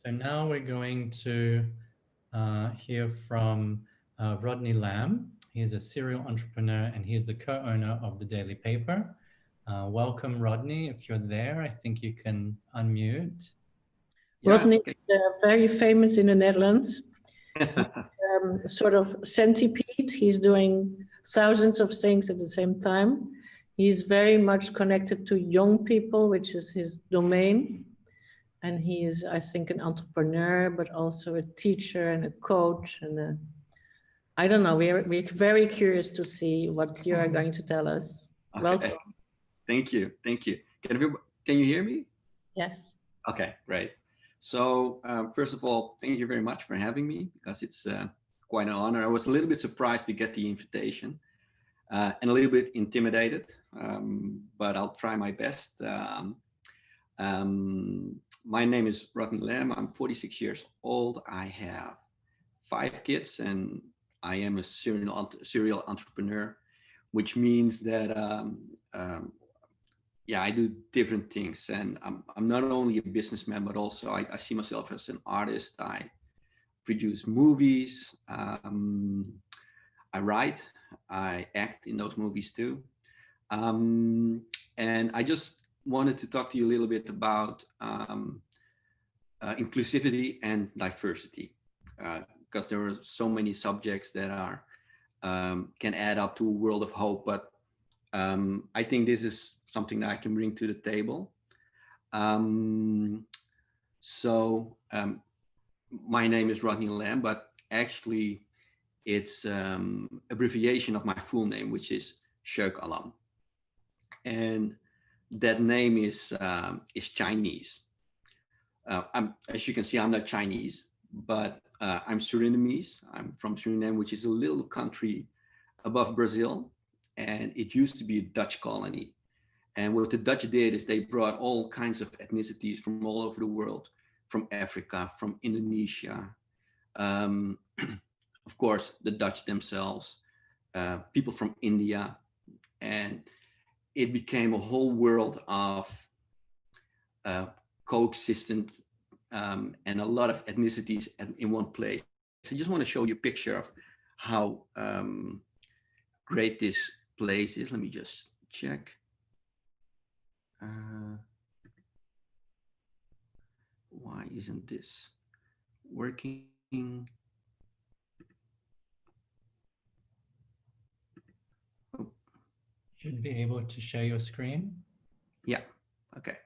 So now we're going to hear from Rodney Lam. He is a serial entrepreneur and he is the co-owner of the Daily Paper. Welcome, Rodney. If you're there, I think you can unmute. Rodney is very famous in the Netherlands. Sort of centipede. He's doing thousands of things at the same time. He's very much connected to young people, which is his domain. And he is, I think, an entrepreneur, but also a teacher and a coach. And I don't know, we're very curious to see what you are going to tell us. Okay. Welcome. Thank you. Thank you. Can you hear me? Yes. Okay, great. So first of all, thank you very much for having me, because it's quite an honor. I was a little bit surprised to get the invitation and a little bit intimidated, but I'll try my best. My name is Rodney Lam. I'm 46 years old. I have 5 kids and I am a serial entrepreneur, which means that yeah, I do different things, and I'm not only a businessman, but also I see myself as an artist. I produce movies, I write, I act in those movies too. And I just wanted to talk to you a little bit about inclusivity and diversity, because there are so many subjects that are can add up to a world of hope, but I think this is something that I can bring to the table. My name is Rodney Lam, but actually it's abbreviation of my full name, which is Sheikh Alam. And that name is Chinese. As you can see, I'm not Chinese, but I'm Surinamese. I'm from Suriname, which is a little country above Brazil. And it used to be a Dutch colony. And what the Dutch did is they brought all kinds of ethnicities from all over the world, from Africa, from Indonesia, of course, the Dutch themselves, people from India, and it became a whole world of coexistence and a lot of ethnicities in one place. So I just want to show you a picture of how great this place is. Let me just check. Why isn't this working? Oh. Should be able to share your screen. Yeah, okay.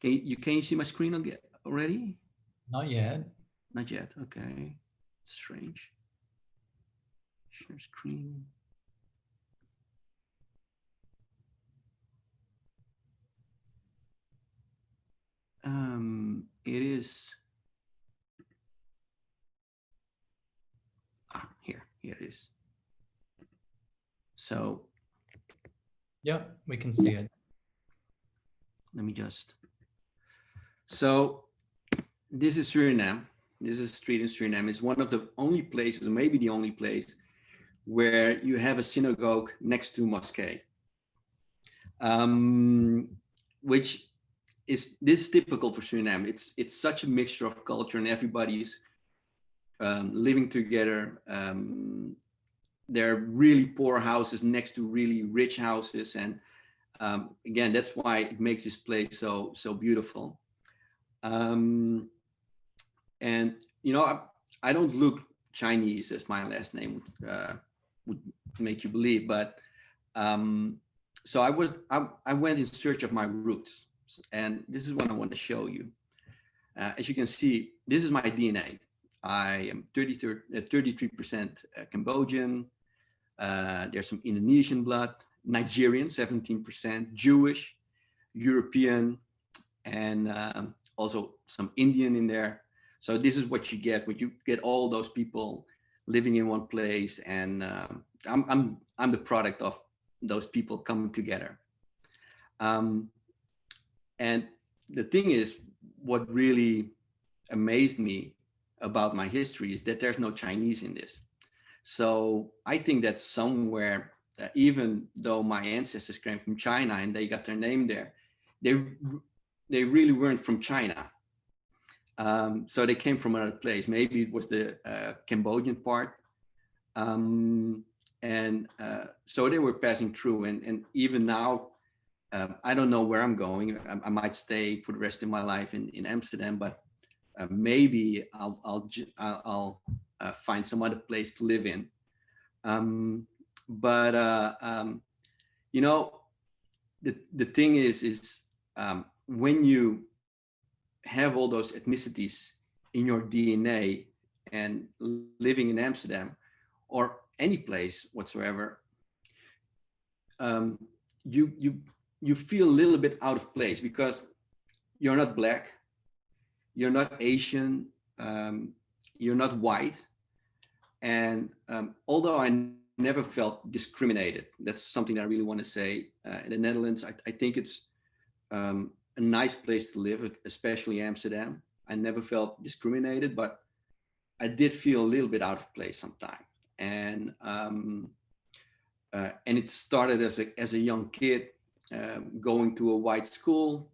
Can you see my screen already? Not yet. Not yet. Okay. It's strange. Share screen. It is. Here it is. So. Yeah, we can see it. Let me just. So this is Suriname. This is a street in Suriname. It's one of the only places, maybe the only place, where you have a synagogue next to mosque, which is typical for Suriname. It's such a mixture of culture, and everybody's living together. There are really poor houses next to really rich houses, and again, that's why it makes this place so beautiful. And you know, I don't look Chinese, as my last name would make you believe, but so I went in search of my roots, and this is what I want to show you. As you can see, this is my DNA. I am 33% Cambodian. There's some Indonesian blood, Nigerian 17%, Jewish, European, and also some Indian in there. So this is what you get when you get all those people living in one place, and I'm the product of those people coming together. And the thing is, what really amazed me about my history is that there's no Chinese in this. So I think that somewhere, even though my ancestors came from China and they got their name there, they really weren't from China. So they came from another place. Maybe it was the Cambodian part. So they were passing through, and even now, I don't know where I'm going. I might stay for the rest of my life in Amsterdam, but maybe I'll find some other place to live in. You know, the thing is when you have all those ethnicities in your DNA and living in Amsterdam or any place whatsoever, you feel a little bit out of place because you're not black, you're not Asian, you're not white. And although I never felt discriminated, that's something that I really want to say. In the Netherlands, I think it's a nice place to live, especially Amsterdam. I never felt discriminated, but I did feel a little bit out of place sometimes. And it started as a young kid, going to a white school,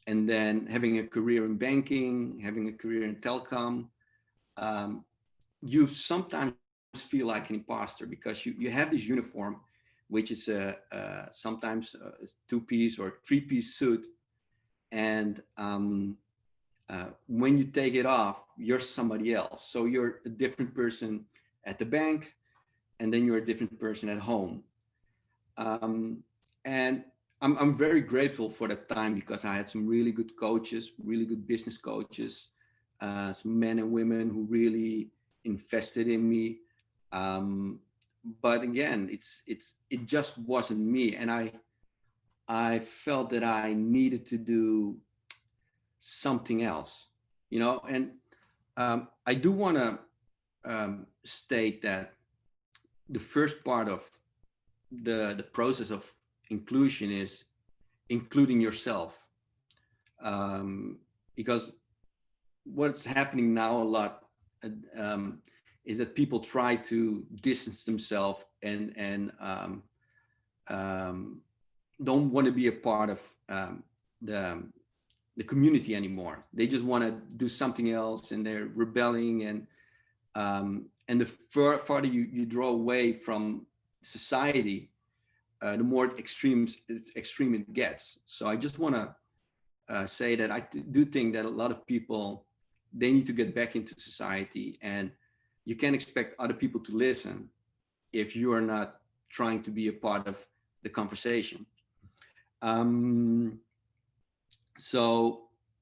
and then having a career in banking, having a career in telecom. You sometimes feel like an imposter because you have this uniform, which is sometimes a 2-piece or 3-piece suit. And when you take it off, you're somebody else. So you're a different person at the bank, and then you're a different person at home. And I'm very grateful for that time because I had some really good coaches, really good business coaches, some men and women who really invested in me. But again, it just wasn't me. And I felt that I needed to do something else, you know. And I do want to state that the first part of the process of inclusion is including yourself, because what's happening now a lot is that people try to distance themselves and don't want to be a part of the community anymore. They just want to do something else, and they're rebelling. And the farther you draw away from society, the more extreme it gets. So I just want to say that I do think that a lot of people, they need to get back into society, and you can't expect other people to listen if you are not trying to be a part of the conversation.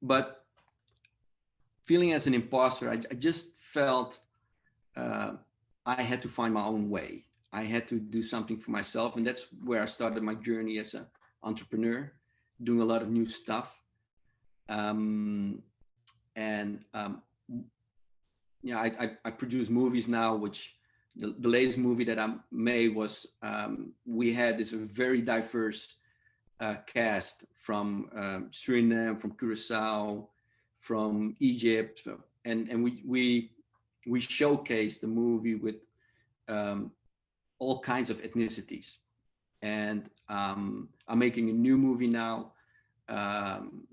But feeling as an imposter, I just felt I had to find my own way. I had to do something for myself, and that's where I started my journey as an entrepreneur, doing a lot of new stuff. I produce movies now, which the latest movie that I made was, we had this very diverse cast from Suriname, from Curacao, from Egypt, and we showcased the movie with all kinds of ethnicities. And I'm making a new movie now, and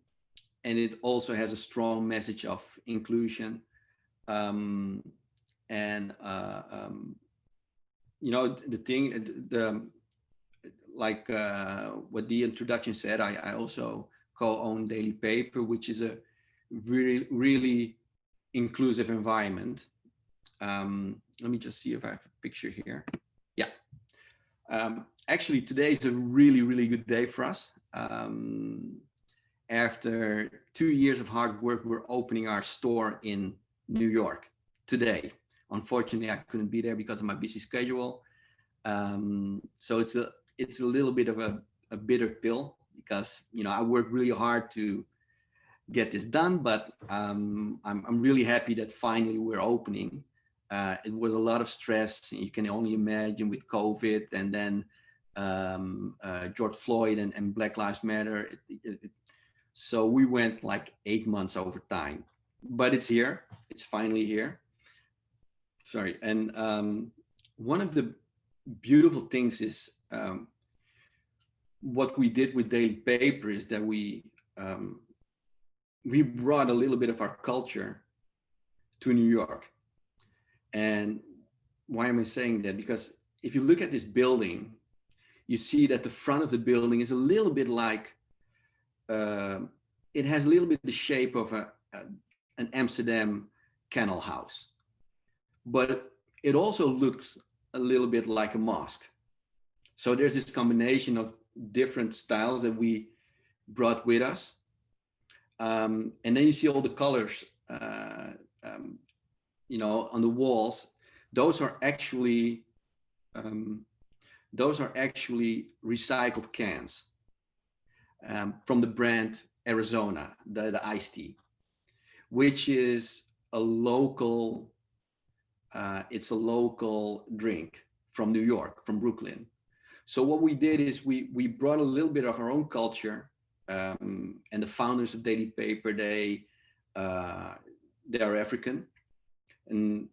it also has a strong message of inclusion. You know, the thing, like what the introduction said, I also co-own Daily Paper, which is a really, really inclusive environment. Let me just see if I have a picture here. Yeah. Actually, today is a really, really good day for us. After 2 years of hard work, we're opening our store in New York today. Unfortunately, I couldn't be there because of my busy schedule. So it's a little bit of a bitter pill because, you know, I worked really hard to get this done, but I'm really happy that finally we're opening. It was a lot of stress. You can only imagine with COVID, and then George Floyd and Black Lives Matter. So we went like 8 months over time, but it's here. It's finally here. Sorry. And one of the beautiful things is what we did with Daily Paper is that we brought a little bit of our culture to New York. And why am I saying that? Because if you look at this building, you see that the front of the building is a little bit like, it has a little bit the shape of an Amsterdam canal house, but it also looks a little bit like a mosque. So there's this combination of different styles that we brought with us. And then you see all the colors, you know, on the walls. Those are actually recycled cans from the brand Arizona, the iced tea, which is a local, it's a local drink from New York, from Brooklyn. So what we did is we brought a little bit of our own culture, and the founders of Daily Paper, they are African, and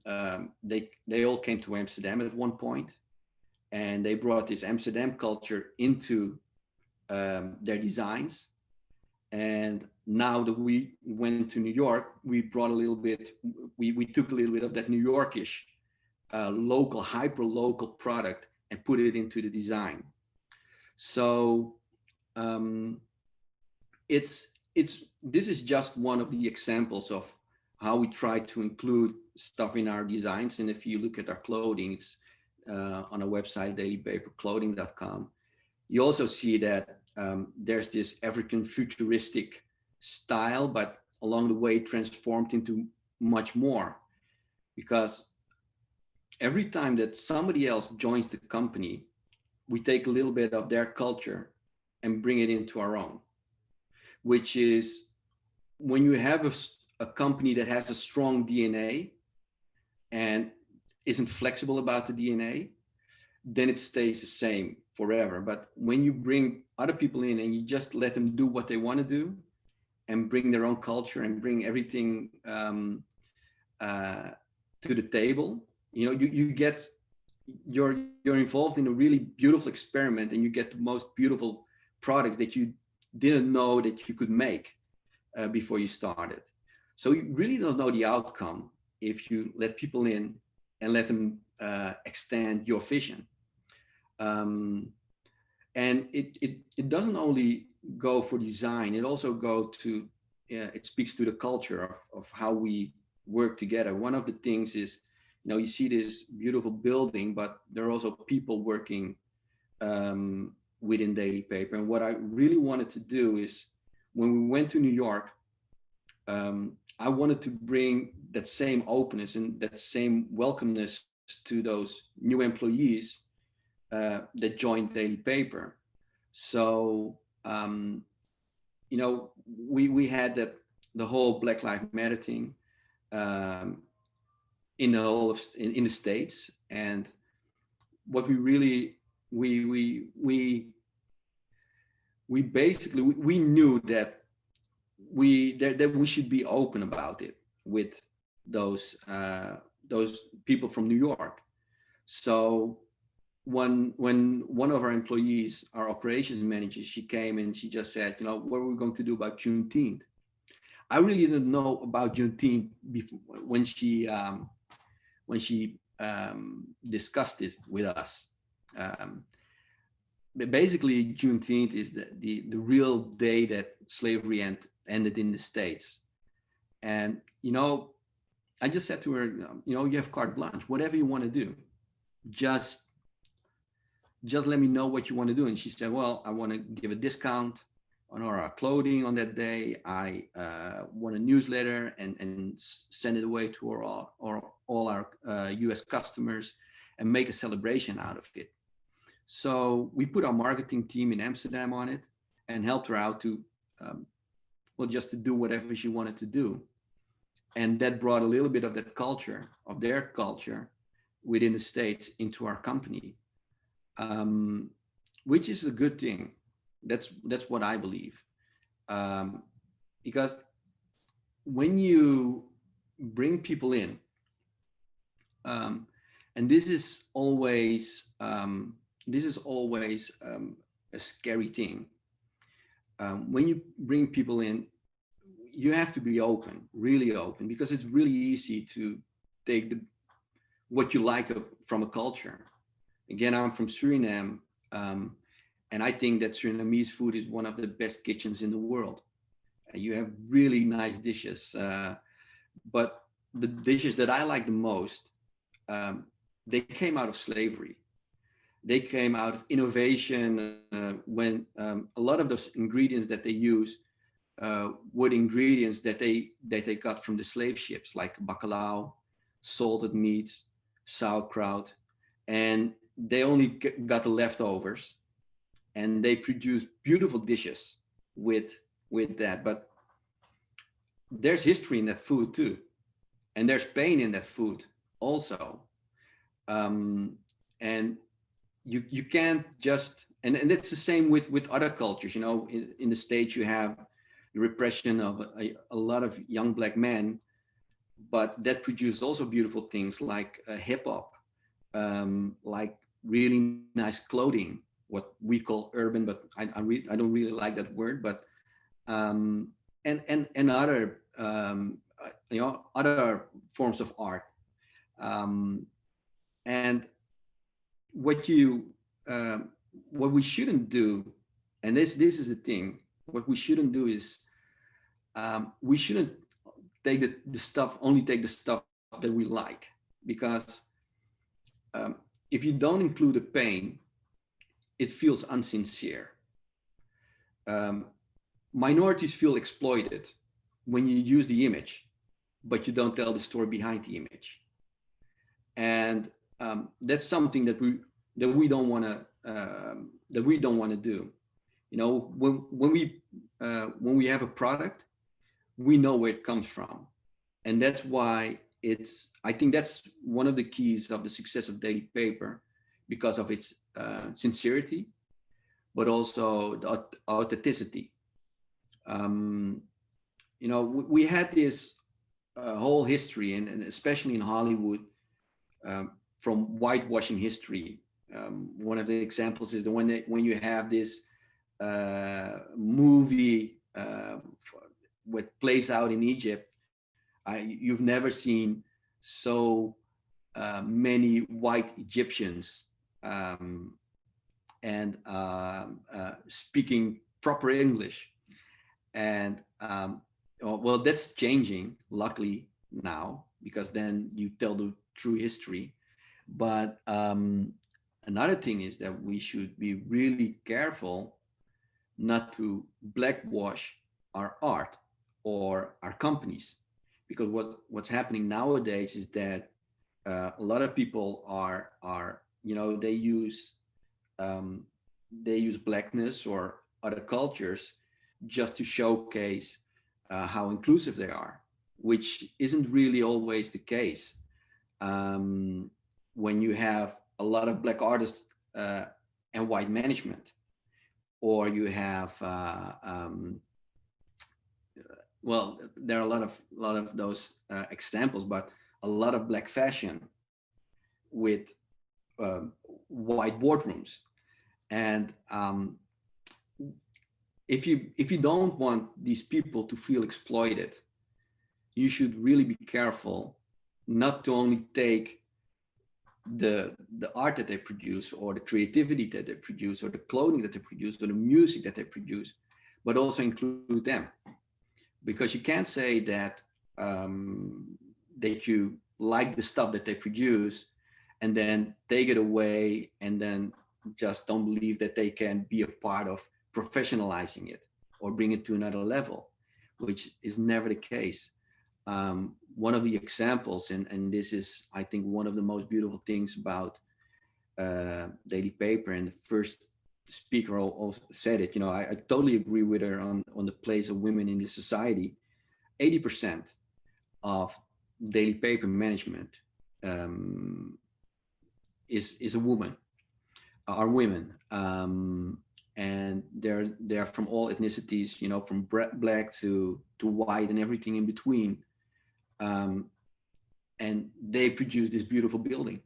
they all came to Amsterdam at one point, and they brought this Amsterdam culture into their designs. And now that we went to New York, we brought a little bit, we took a little bit of that New Yorkish local, hyper local product and put it into the design. So this is just one of the examples of how we try to include stuff in our designs. And if you look at our clothing, it's on our website, dailypaperclothing.com. You also see that there's this African futuristic style, but along the way transformed into much more, because every time that somebody else joins the company, we take a little bit of their culture and bring it into our own, which is when you have a company that has a strong DNA and isn't flexible about the DNA, then it stays the same forever. But when you bring other people in and you just let them do what they want to do and bring their own culture and bring everything to the table, you know, you're involved in a really beautiful experiment, and you get the most beautiful products that you didn't know that you could make before you started. So you really don't know the outcome if you let people in and let them extend your vision. And it doesn't only go for design, it also it speaks to the culture of how we work together. One of the things is, you know, you see this beautiful building, but there are also people working within Daily Paper. And what I really wanted to do is, when we went to New York, I wanted to bring that same openness and that same welcomeness to those new employees that joined Daily Paper. So, you know, we had the whole Black Lives Matter thing in the States, and what we really we basically knew that we should be open about it with those people from New York. So when one of our employees, our operations manager, she came and she just said, you know, what are we going to do about Juneteenth? I really didn't know about Juneteenth before, when she discussed this with us. But basically, Juneteenth is the real day that slavery ended in the States. And, you know, I just said to her, you know, you have carte blanche, whatever you want to do, just let me know what you want to do. And she said, well, I want to give a discount on our clothing on that day. I want a newsletter and send it away to all our US customers and make a celebration out of it. So we put our marketing team in Amsterdam on it and helped her out to, just to do whatever she wanted to do. And that brought a little bit of that culture, of their culture within the States into our company, which is a good thing. That's what I believe. Because when you bring people in, And this is always a scary thing. When you bring people in, you have to be open, really open, because it's really easy to take what you like from a culture. Again, I'm from Suriname, and I think that Surinamese food is one of the best kitchens in the world. You have really nice dishes, but the dishes that I like the most, they came out of slavery. They came out of innovation, when a lot of those ingredients that they use were ingredients that they got from the slave ships, like bacalao, salted meats, sauerkraut, and they only got the leftovers, and they produced beautiful dishes with that. But there's history in that food too, and there's pain in that food also, and you can't just, and that's the same with other cultures. You know, in the States you have the repression of a lot of young black men, but that produced also beautiful things like hip hop, like really nice clothing, what we call urban, but I don't really like that word, but and other other forms of art, and what we shouldn't do, and this is the thing, what we shouldn't do is we shouldn't take the stuff that we like, because if you don't include the pain, it feels unsincere. Minorities feel exploited when you use the image, but you don't tell the story behind the image, and that's something that we don't want to do. You know, when we have a product, we know where it comes from, and that's why I think that's one of the keys of the success of Daily Paper, because of its sincerity, but also the authenticity. You know, we had this whole history, and especially in Hollywood, from whitewashing history. One of the examples is the one that when you have this movie what plays out in Egypt, you've never seen so many white Egyptians and speaking proper English. And well, that's changing, luckily, now, because then you tell the true history. But another thing is that we should be really careful not to blackwash our art or our companies, because what's happening nowadays is that a lot of people are you know, they use blackness or other cultures just to showcase how inclusive they are, which isn't really always the case. When you have a lot of black artists and white management, or you have well, there are a lot of those examples, but a lot of black fashion with white boardrooms. And if you don't want these people to feel exploited, you should really be careful not to only take the art that they produce, or the creativity that they produce, or the clothing that they produce, or the music that they produce, but also include them. Because you can't say that that you like the stuff that they produce and then take it away and then just don't believe that they can be a part of professionalizing it or bring it to another level, which is never the case. One of the examples, and this is, I think, one of the most beautiful things about Daily Paper, and the first speaker also said it, you know, I totally agree with her on the place of women in this society. 80% of Daily Paper management is a woman, are women, and they're from all ethnicities, you know, from black to white and everything in between, and they produce this beautiful building.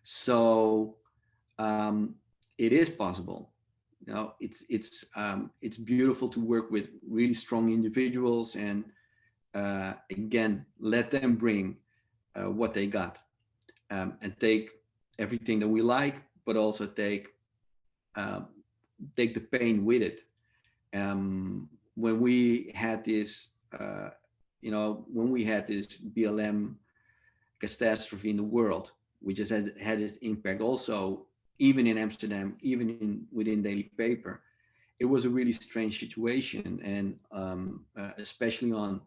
So it is possible. It's beautiful to work with really strong individuals, and again, let them bring what they got, and take everything that we like, but also take the pain with it. When we had this, when we had this BLM catastrophe in the world, which has had its impact also, even in Amsterdam, even within Daily Paper, it was a really strange situation, and especially on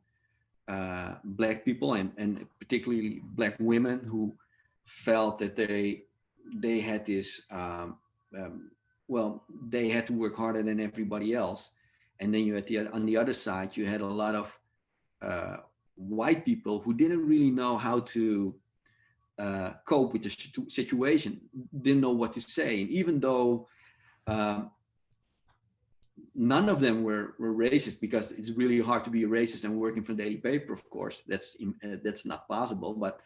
Black people, and particularly Black women, who felt that they had this, well, they had to work harder than everybody else. And then you had on the other side, you had a lot of white people who didn't really know how to cope with the situation, didn't know what to say. And even though none of them were racist, because it's really hard to be a racist and working for Daily Paper, of course, that's not possible, but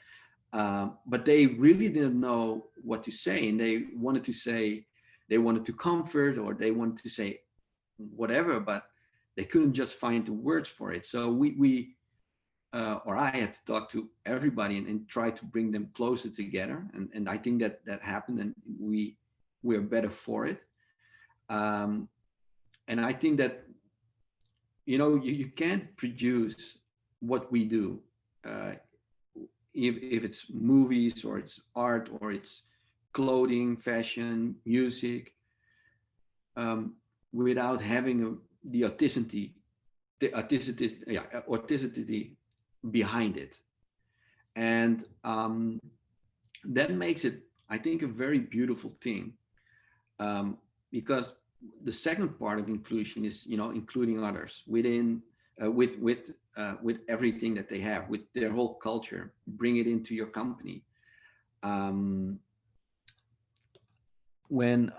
they really didn't know what to say, and they wanted to comfort, or they wanted to say whatever, but they couldn't just find the words for it. So I had to talk to everybody and try to bring them closer together. And I think that happened, and we're better for it. And I think that, you can't produce what we do, if it's movies, or it's art, or it's clothing, fashion, music, without having the authenticity behind it. And that makes it, I think, a very beautiful thing, because the second part of inclusion is, including others within, with everything that they have, with their whole culture, bring it into your company. When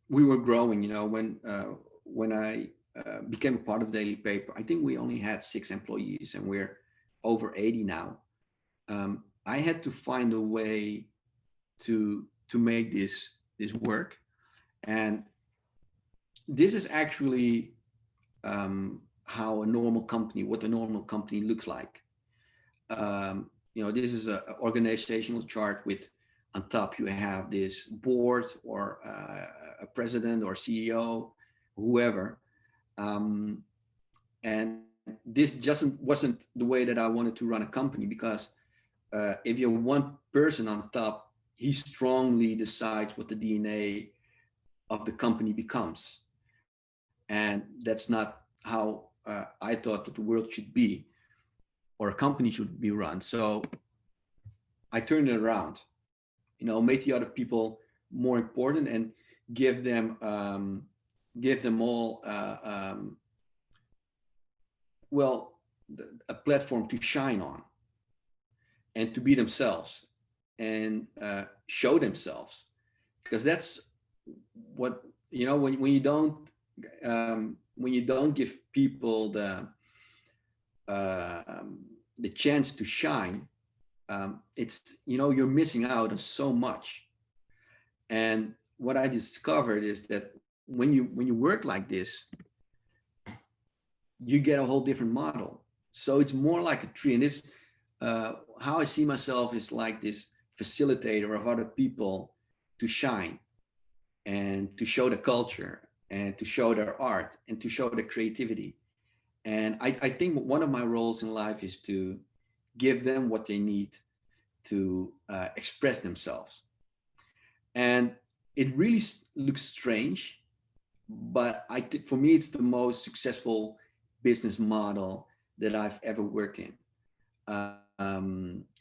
we were growing, when I became a part of Daily Paper, I think we only had 6 employees, and we're over 80 now. I had to find a way to make this work, and this is actually what a normal company looks like. This is an organizational chart with, on top you have this board, or a president or CEO, whoever. And this just wasn't the way that I wanted to run a company, because if you're one person on top, he strongly decides what the DNA of the company becomes. And that's not how I thought that the world should be, or a company should be run. So I turned it around, make the other people more important, and give them all a platform to shine on, and to be themselves, and show themselves. Because that's what, when you don't give people the chance to shine, it's, you're missing out on so much. And what I discovered is that when you work like this, you get a whole different model. So it's more like a tree. And this, how I see myself, is like this facilitator of other people to shine, and to show the culture, and to show their art, and to show the creativity. And I think one of my roles in life is to give them what they need to express themselves. And it really looks strange, but I think for me, it's the most successful business model that I've ever worked in.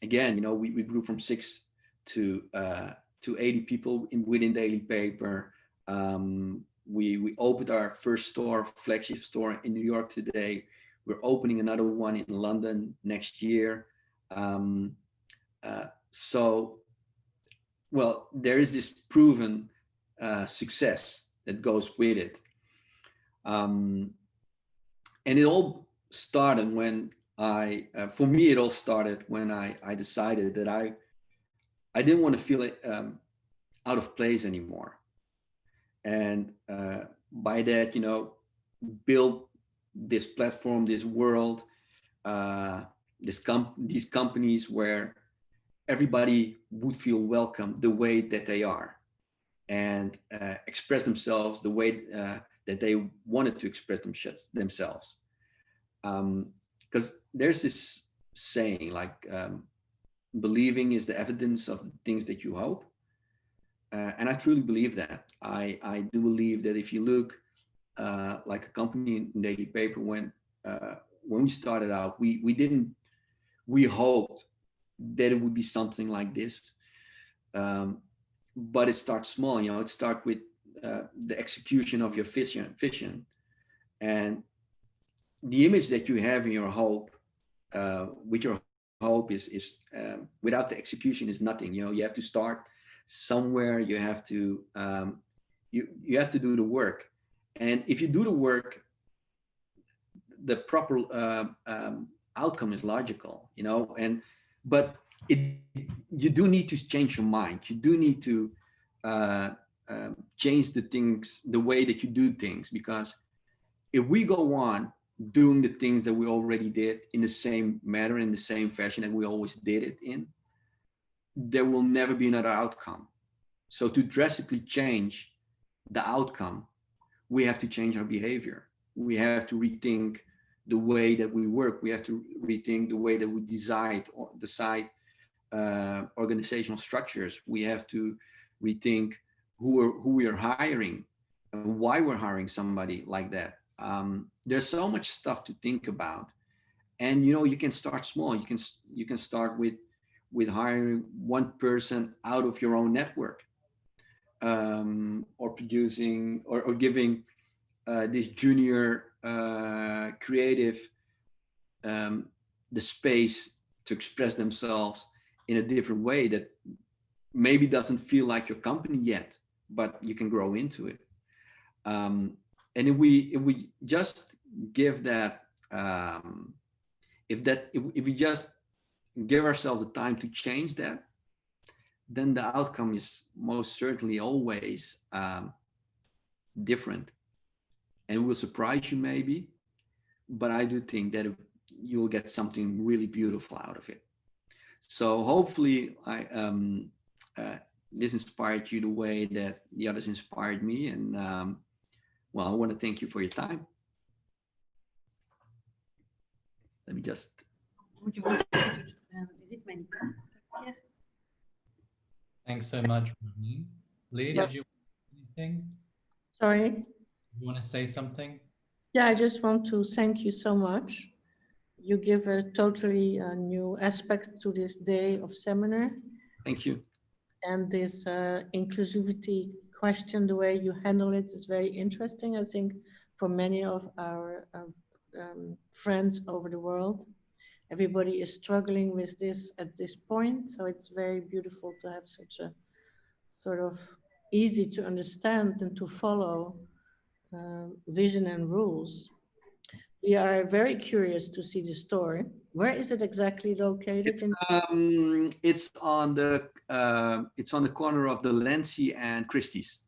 Again, we grew from 6 to 80 people within Daily Paper. We opened our first flagship store in New York today. We're opening another one in London next year. There is this proven success that goes with it. And it all started when for me, it all started when I decided that I didn't want to feel it out of place anymore. And by that, you know, build this platform, this world, these companies where everybody would feel welcome the way that they are, and express themselves the way that they wanted to express themselves. Because there's this saying like, believing is the evidence of the things that you hope. And I truly believe that. I do believe that if you look like a company in Daily Paper, when we started out, we hoped that it would be something like this. But it starts small, you know, it starts with the execution of your vision. And the image that you have in your hope, with your hope is without the execution is nothing. You know, you have to start somewhere. You have to you have to do the work, and if you do the work, the proper outcome is logical. You know, but you do need to change your mind. You do need to change the way that you do things, because if we go on doing the things that we already did in the same manner, in the same fashion that we always did it in, there will never be another outcome. So to drastically change the outcome, we have to change our behavior. We have to rethink the way that we work. We have to rethink the way that we decide organizational structures. We have to rethink who we are hiring and why we're hiring somebody like that. There's so much stuff to think about, and you know, you can start small. You can start with hiring one person out of your own network, or producing or giving this junior creative the space to express themselves in a different way that maybe doesn't feel like your company yet, but you can grow into it. And if we just give that, if we just give ourselves the time to change that, then the outcome is most certainly always different, and will surprise you maybe, but I do think that you'll get something really beautiful out of it. So hopefully this inspired you the way that the others inspired me, and well, I want to thank you for your time. Let me just. Thanks so much, Rodney. Lee, did you want anything? Sorry? You want to say something? Yeah, I just want to thank you so much. You give a totally new aspect to this day of seminar. Thank you. And this inclusivity question, the way you handle it is very interesting, I think, for many of our friends over the world. Everybody is struggling with this at this point, so it's very beautiful to have such a sort of easy to understand and to follow vision and rules. We are very curious to see the store. Where is it exactly located? It's on the corner of the Delancey and Christie's.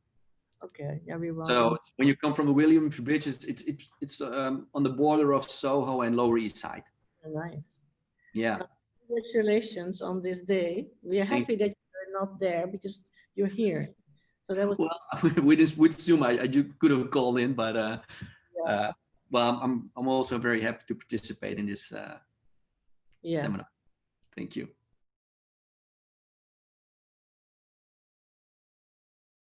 Okay, everyone. So when you come from the Williams Bridge, it's on the border of Soho and Lower East Side. Nice. Yeah. Congratulations on this day. We are happy that you're not there because you're here. So that was. Well, with Zoom, I could have called in, but well, I'm also very happy to participate in this seminar. Thank you.